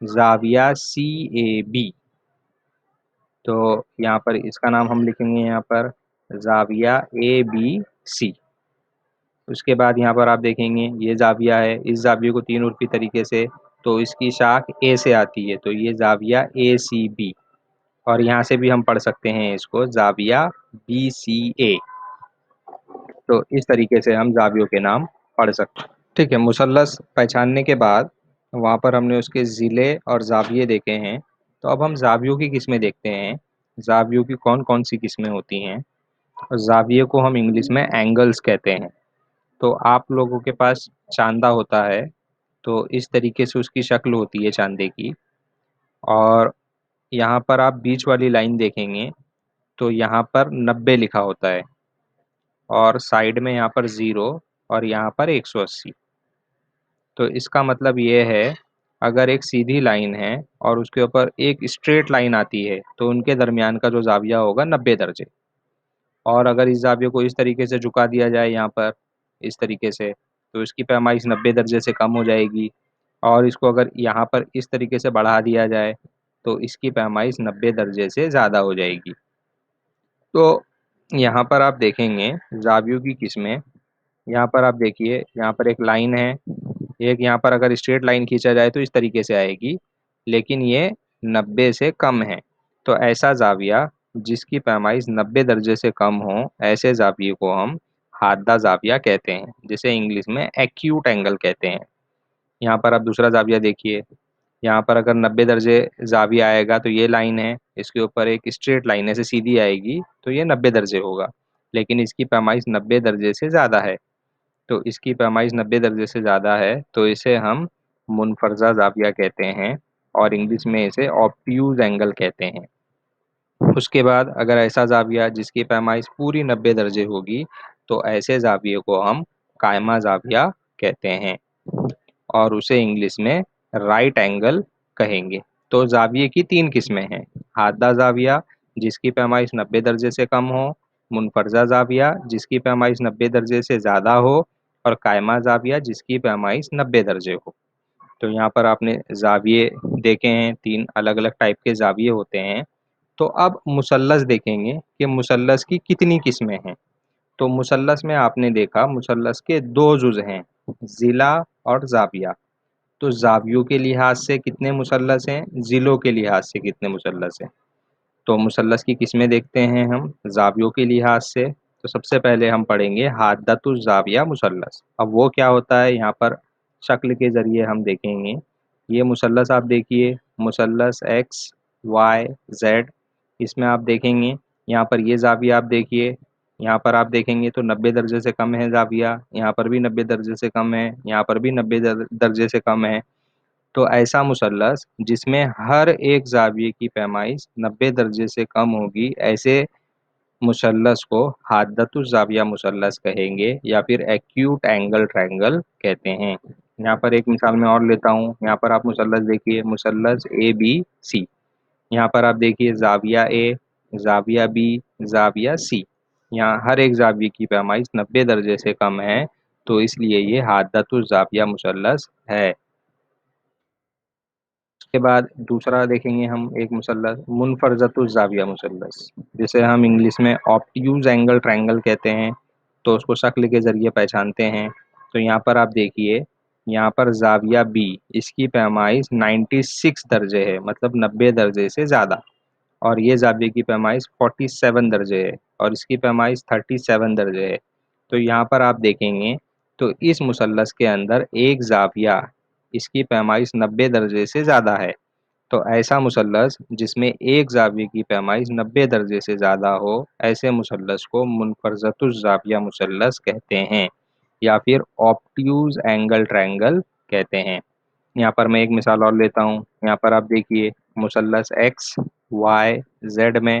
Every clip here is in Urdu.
زاویہ سی اے بی. تو یہاں پر اس کا نام ہم لکھیں گے یہاں پر زاویہ اے بی سی. اس کے بعد یہاں پر آپ دیکھیں گے یہ زاویہ ہے، اس زاویے کو تین عرفی طریقے سے، تو اس کی شاخ اے سے آتی ہے، تو یہ زاویہ اے سی بی. اور یہاں سے بھی ہم پڑھ سکتے ہیں اس کو زاویہ بی سی اے. تو اس طریقے سے ہم زاویوں کے نام پڑھ سکتے ہیں. ٹھیک ہے، مثلث پہچاننے کے بعد وہاں پر ہم نے اس کے ضلع اور زاویے دیکھے ہیں. تو اب ہم زاویوں کی قسمیں دیکھتے ہیں، زاویوں کی کون کون سی قسمیں ہوتی ہیں. زاویے کو ہم انگلش میں اینگلز کہتے ہیں. تو آپ لوگوں کے پاس چاندہ ہوتا ہے، تو اس طریقے سے اس کی شکل ہوتی ہے چاندے کی. اور یہاں پر آپ بیچ والی لائن دیکھیں گے تو یہاں پر 90 لکھا ہوتا ہے، اور سائیڈ میں یہاں پر 0 اور یہاں پر 180. تو اس کا مطلب یہ ہے اگر ایک سیدھی لائن ہے اور اس کے اوپر ایک اسٹریٹ لائن آتی ہے تو ان کے درمیان کا جو زاویہ ہوگا 90 درجے. اور اگر اس زاویے کو اس طریقے سے جھکا دیا جائے یہاں پر اس طریقے سے، تو اس کی پیمائش 90 درجے سے کم ہو جائے گی. اور اس کو اگر یہاں پر اس طریقے سے بڑھا دیا جائے تو اس کی پیمائش 90 درجے سے زیادہ ہو جائے گی. تو یہاں پر آپ دیکھیں گے زاویوں کی قسمیں. یہاں پر آپ دیکھیے یہاں پر ایک لائن ہے، ایک یہاں پر اگر اسٹریٹ لائن کھینچا جائے تو اس طریقے سے آئے گی، لیکن یہ 90 سے کم ہے. تو ایسا زاویہ جس کی پیمائش 90 درجے سے کم ہو، ایسے زاویے کو ہم حادہ زاویہ کہتے ہیں، جسے انگلش میں ایکیوٹ اینگل کہتے ہیں. یہاں پر آپ دوسرا زاویہ دیکھیے، یہاں پر اگر 90 درجے زاویہ آئے گا تو یہ لائن ہے، اس کے اوپر ایک اسٹریٹ لائن ایسے سیدھی آئے گی تو یہ 90 درجے ہوگا، لیکن اس کی پیمائش 90 درجے سے زیادہ ہے. تو اس کی پیمائش 90 درجے سے زیادہ ہے تو اسے ہم منفرزہ زاویہ کہتے ہیں، اور انگلش میں اسے آبٹیوز اینگل کہتے ہیں. اس کے بعد اگر ایسا زاویہ جس کی پیمائش پوری 90 درجے ہوگی تو ایسے زاویے کو ہم قائمہ زاویہ کہتے ہیں، اور اسے انگلش میں رائٹ اینگل کہیں گے. تو زاویے کی تین قسمیں ہیں، حادہ زاویہ جس کی پیمائش 90 درجے سے کم ہو، منفرزہ زاویہ جس کی پیمائش 90 درجے سے زیادہ ہو، اور قائمہ زاویہ جس کی پیمائش 90 درجے ہو. تو یہاں پر آپ نے زاویے دیکھے ہیں، تین الگ الگ ٹائپ کے زاویے ہوتے ہیں. تو اب مثلث دیکھیں گے کہ مثلث کی کتنی قسمیں ہیں. تو مثلث میں آپ نے دیکھا مثلث کے دو جز ہیں، ضلع اور زاویہ. تو زاویوں کے لحاظ سے کتنے مثلث ہیں، ضلعوں کے لحاظ سے کتنے مثلث ہیں. تو مثلث کی قسمیں دیکھتے ہیں ہم زاویوں کے لحاظ سے. تو سب سے پہلے ہم پڑھیں گے حادۃ الزاویہ مثلث. اب وہ کیا ہوتا ہے، یہاں پر شکل کے ذریعے ہم دیکھیں گے. یہ مثلث آپ دیکھیے، مثلث ایکس وائی زیڈ. اس میں آپ دیکھیں گے یہاں پر یہ زاویہ آپ دیکھیے، یہاں پر آپ دیکھیں گے تو 90 درجے سے کم ہے زاویہ، یہاں پر بھی 90 درجے سے کم ہے، یہاں پر بھی 90 درجے سے کم ہے. تو ایسا مثلث جس میں ہر ایک زاویے کی پیمائش 90 درجے سے کم ہوگی، ایسے مثلث کو حادۃ الزاویہ مثلث کہیں گے، یا پھر ایکیوٹ اینگل ٹرائنگل کہتے ہیں. یہاں پر ایک مثال میں اور لیتا ہوں. یہاں پر آپ مثلث دیکھیے، مثلث اے بی سی. یہاں پر آپ دیکھیے زاویہ اے، زاویہ بی، زاویہ سی. یہاں ہر ایک زاویے کی پیمائش 90 درجے سے کم ہے، تو اس لیے یہ حادۃ الزاویہ مثلث ہے. اس کے بعد دوسرا دیکھیں گے ہم ایک مثلث منفرزۃ الزاویہ مثلث، جسے ہم انگلش میں آبٹیوز اینگل ٹرائنگل کہتے ہیں. تو اس کو شکل کے ذریعے پہچانتے ہیں. تو یہاں پر آپ دیکھیے، یہاں پر زاویہ بی، اس کی پیمائش 96 درجے ہے، مطلب 90 درجے سے زیادہ. اور یہ زاویے کی پیمائش 47 درجے ہے، اور اس کی پیمائش 37 درجے ہے. تو یہاں پر آپ دیکھیں گے تو اس مثلث کے اندر ایک زاویہ اس کی پیمائش 90 درجے سے زیادہ ہے. تو ایسا مثلث جس میں ایک زاویے کی پیمائش 90 درجے سے زیادہ ہو، ایسے مثلث کو منفرزۃ الزاویہ مثلث کہتے ہیں، یا پھر آبٹیوز اینگل ٹرائنگل کہتے ہیں. یہاں پر میں ایک مثال اور لیتا ہوں. یہاں پر آپ دیکھیے مثلث ایکس وائی زیڈ میں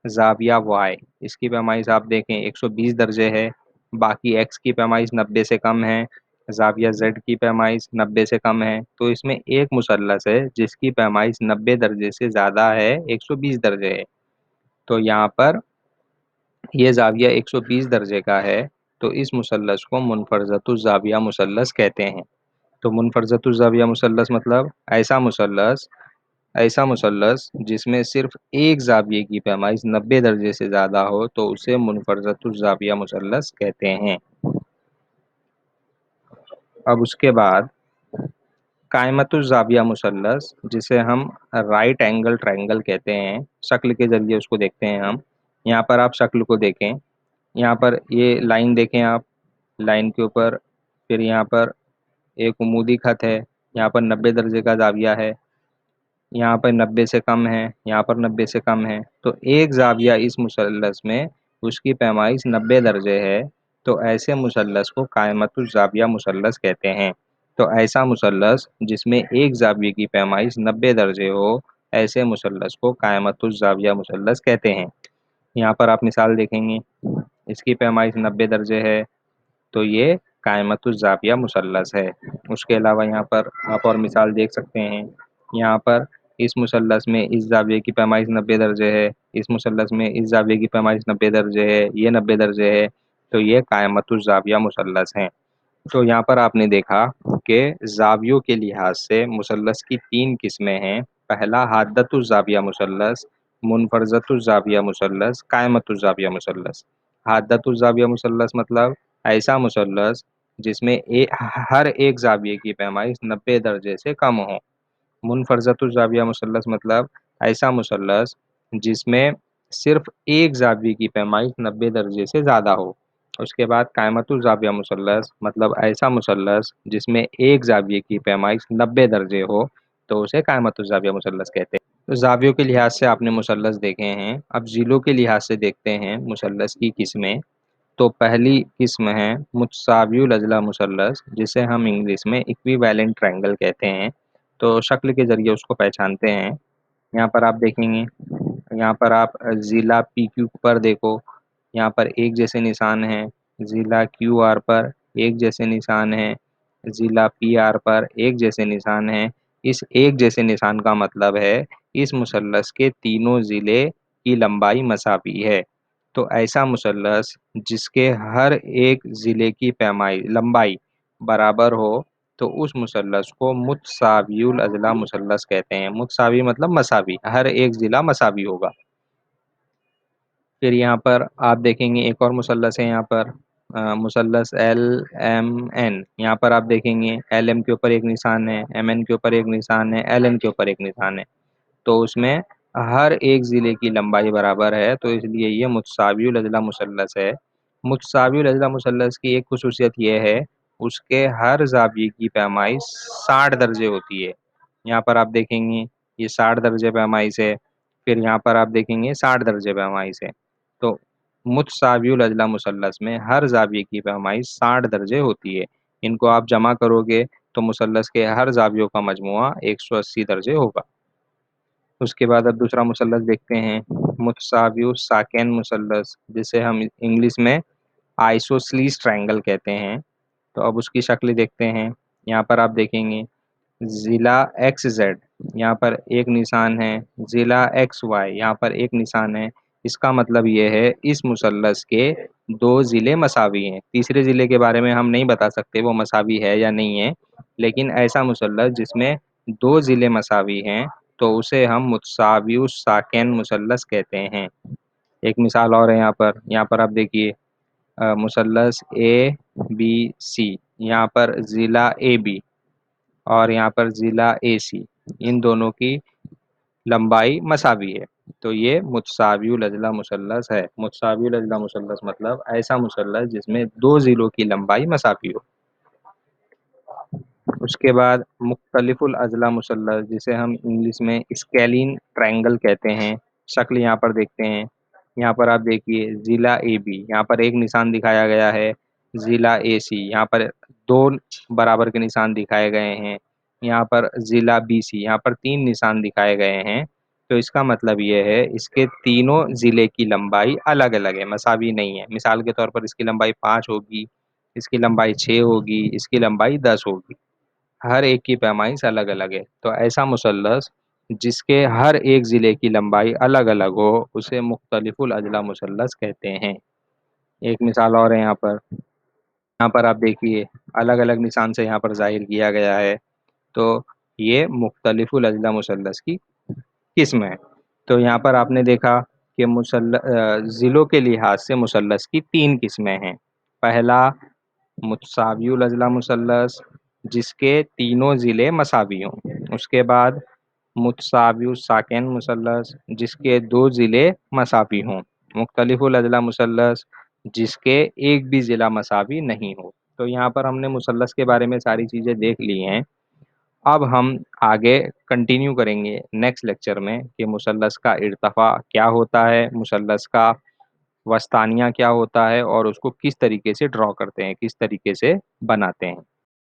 زاویہ وائی، اس کی پیمائش آپ دیکھیں 120 درجے ہے، باقی ایکس کی پیمائش 90 سے کم ہے، زاویہ زیڈ کی پیمائش 90 سے کم ہے. تو اس میں ایک مثلث ہے جس کی پیمائش 90 درجے سے زیادہ ہے، 120 درجے ہے. تو یہاں پر یہ زاویہ 120 درجے کا ہے، تو اس مثلث کو منفرزۃ الزاویہ مثلث کہتے ہیں. تو منفرزۃ الزاویہ مثلث مطلب ایسا مثلث جس میں صرف ایک زاویے کی پیمائش 90 درجے سے زیادہ ہو تو اسے منفرزۃ الزاویہ مثلث کہتے ہیں۔ اب اس کے بعد قائمۃ الزاویہ مثلث، جسے ہم رائٹ اینگل ٹرائنگل کہتے ہیں، شکل کے ذریعے اس کو دیکھتے ہیں ہم۔ یہاں پر آپ شکل کو دیکھیں، یہاں پر یہ لائن دیکھیں آپ، لائن کے اوپر پھر یہاں پر ایک عمودی خط ہے، یہاں پر 90 درجے کا زاویہ ہے، یہاں پر 90 سے کم ہے، یہاں پر 90 سے کم ہے، تو ایک زاویہ اس مثلث میں اس کی پیمائش 90 درجے ہے، تو ایسے مثلث کو قائمۃ الزاویہ مثلث کہتے ہیں۔ تو ایسا مثلث جس میں ایک زاویے کی پیمائش 90 درجے ہو، ایسے مثلث کو قائمۃ الزاویہ مثلث کہتے ہیں۔ یہاں پر آپ مثال دیکھیں گے، اس کی پیمائش 90 درجے ہے، تو یہ قائمۃ الزاویہ مثلث ہے۔ اس کے علاوہ یہاں پر آپ اور مثال دیکھ سکتے ہیں، یہاں پر اس مثلث میں اس زاویے کی پیمائش 90 درجے ہے، اس مثلث میں اس زاویے کی پیمائش 90 درجے ہے، یہ 90 درجے ہے، تو یہ قائمۃ الزاویہ مثلث ہیں۔ تو یہاں پر آپ نے دیکھا کہ زاویوں کے لحاظ سے مثلث کی 3 قسمیں ہیں۔ پہلا حادۃ الزاویہ مثلث، منفرزۃ الزاویہ مثلث، قائمۃ الزاویہ مثلث۔ حادۃ الزاویہ مثلث مطلب ایسا مثلث جس میں ہر ایک زاویے کی پیمائش 90 درجے سے کم ہو۔ منفرزۃ الزاویہ مثلث مطلب ایسا مثلث جس میں صرف ایک زاویے کی پیمائش 90 درجے سے زیادہ ہو۔ اس کے بعد قائمۃ الزاویہ مثلث مطلب ایسا مثلث جس میں ایک زاویے کی پیمائش 90 درجے ہو، تو اسے قائمۃ الزاویہ مثلث کہتے ہیں۔ تو زاویوں کے لحاظ سے آپ نے مثلث دیکھے ہیں، اب ضلعوں کے لحاظ سے دیکھتے ہیں مثلث کی قسمیں۔ تو پہلی قسم ہے متساوی الاضلاع مثلث، جسے ہم انگلش میں ایکویویلنٹ ٹرائنگل کہتے ہیں۔ تو شکل کے ذریعے اس کو پہچانتے ہیں۔ یہاں پر آپ دیکھیں گے، یہاں پر آپ ضلع پی کیو پر دیکھو، یہاں پر ایک جیسے نشان ہیں، ضلع کیو آر پر ایک جیسے نشان ہیں، ضلع پی آر پر ایک جیسے نشان ہیں۔ اس ایک جیسے نشان کا مطلب ہے اس مثلث کے تینوں ضلع کی لمبائی مساوی ہے۔ تو ایسا مثلث جس کے ہر ایک ضلع کی لمبائی برابر ہو، تو اس مثلث کو متساوی الاضلاع مثلث کہتے ہیں۔ متساوی مطلب مساوی، ہر ایک ضلع مساوی ہوگا۔ پھر یہاں پر آپ دیکھیں گے ایک اور مثلث ہے، یہاں پر مثلث ایل ایم این۔ یہاں پر آپ دیکھیں گے ایل ایم کے اوپر ایک نشان ہے، ایم این کے اوپر ایک نشان ہے، ایل این کے اوپر ایک نشان ہے، تو اس میں ہر ایک ضلع کی لمبائی برابر ہے، تو اس لیے یہ متساوی الاضلاع مثلث ہے۔ متساوی الاضلاع مثلث کی ایک خصوصیت یہ ہے، اس کے ہر زاویے کی پیمائش 60 درجے ہوتی ہے۔ یہاں پر آپ دیکھیں گے یہ 60 درجے پیمائش ہے، پھر یہاں پر آپ دیکھیں گے 60 درجے پیمائش ہے۔ تو متساوی الاضلاع مثلث میں ہر زاویے کی پیمائش 60 درجے ہوتی ہے۔ ان کو آپ جمع کرو گے تو مثلث کے ہر زاویوں کا مجموعہ 180 درجے ہوگا۔ اس کے بعد اب دوسرا مثلث دیکھتے ہیں، متساوی الساکین مثلث، جسے ہم انگلش میں آئسوسیلیس ٹرائنگل کہتے ہیں۔ تو اب اس کی شکل دیکھتے ہیں، یہاں پر آپ دیکھیں گے ضلع ایکس زیڈ، یہاں پر ایک نشان ہے، ضلع ایکس وائی، یہاں پر ایک نشان ہے۔ اس کا مطلب یہ ہے اس مثلث کے دو ضلع مساوی ہیں۔ تیسرے ضلع کے بارے میں ہم نہیں بتا سکتے وہ مساوی ہے یا نہیں ہے، لیکن ایسا مثلث جس میں دو ضلع مساوی ہیں تو اسے ہم متساوی الساکین مثلث کہتے ہیں۔ ایک مثال اور ہے، یہاں پر آپ دیکھیے مثلث اے بی سی، یہاں پر ضلع اے بی اور یہاں پر ضلع اے سی، ان دونوں کی لمبائی مساوی ہے، تو یہ متساوی الاضلاع مثلث ہے۔ متساوی الاضلاع مثلث مطلب ایسا مثلث جس میں دو ضلعوں کی لمبائی مساوی ہو۔ اس کے بعد مختلف الاضلاع مثلث، جسے ہم انگلش میں اسکیلین ٹرائنگل کہتے ہیں۔ شکل یہاں پر دیکھتے ہیں، یہاں پر آپ دیکھیے ضلع اے بی، یہاں پر ایک نشان دکھایا گیا ہے، ضلع اے سی یہاں پر دو برابر کے نشان دکھائے گئے ہیں، یہاں پر ضلع بی سی یہاں پر 3 نشان دکھائے گئے ہیں۔ تو اس کا مطلب یہ ہے اس کے تینوں ضلع کی لمبائی الگ الگ ہے، مساوی نہیں ہے۔ مثال کے طور پر اس کی لمبائی 5 ہوگی، اس کی لمبائی 6 ہوگی، اس کی لمبائی 10 ہوگی، ہر ایک کی پیمائش الگ الگ ہے۔ تو ایسا مثلث جس کے ہر ایک ضلع کی لمبائی الگ الگ ہو، اسے مختلف الاضلاع مثلث کہتے ہیں۔ ایک مثال اور ہے یہاں یہاں پر آپ دیکھیے الگ الگ نشان سے یہاں پر ظاہر کیا گیا ہے. تو یہ مختلف الاضلاع مثلث کی قسم ہے. تو یہاں پر آپ نے دیکھا کہ ضلعوں کے لحاظ سے مثلث کی تین قسمیں ہیں. پہلا متساوی الاضلاع مثلث، جس کے تینوں ضلع مساوی ہوں. اس کے بعد متساوی الساکن مثلث، جس کے دو ضلع مساوی ہوں. مختلف الاضلاع مثلث، جس کے ایک بھی ضلع مساوی نہیں ہو. تو یہاں پر ہم نے مثلث کے بارے میں ساری چیزیں دیکھ لی ہیں. اب ہم آگے کنٹینیو کریں گے نیکسٹ لیکچر میں کہ مثلث کا ارتفاع کیا ہوتا ہے، مثلث کا وسطانیہ کیا ہوتا ہے، اور اس کو کس طریقے سے ڈرا کرتے ہیں، کس طریقے سے بناتے ہیں.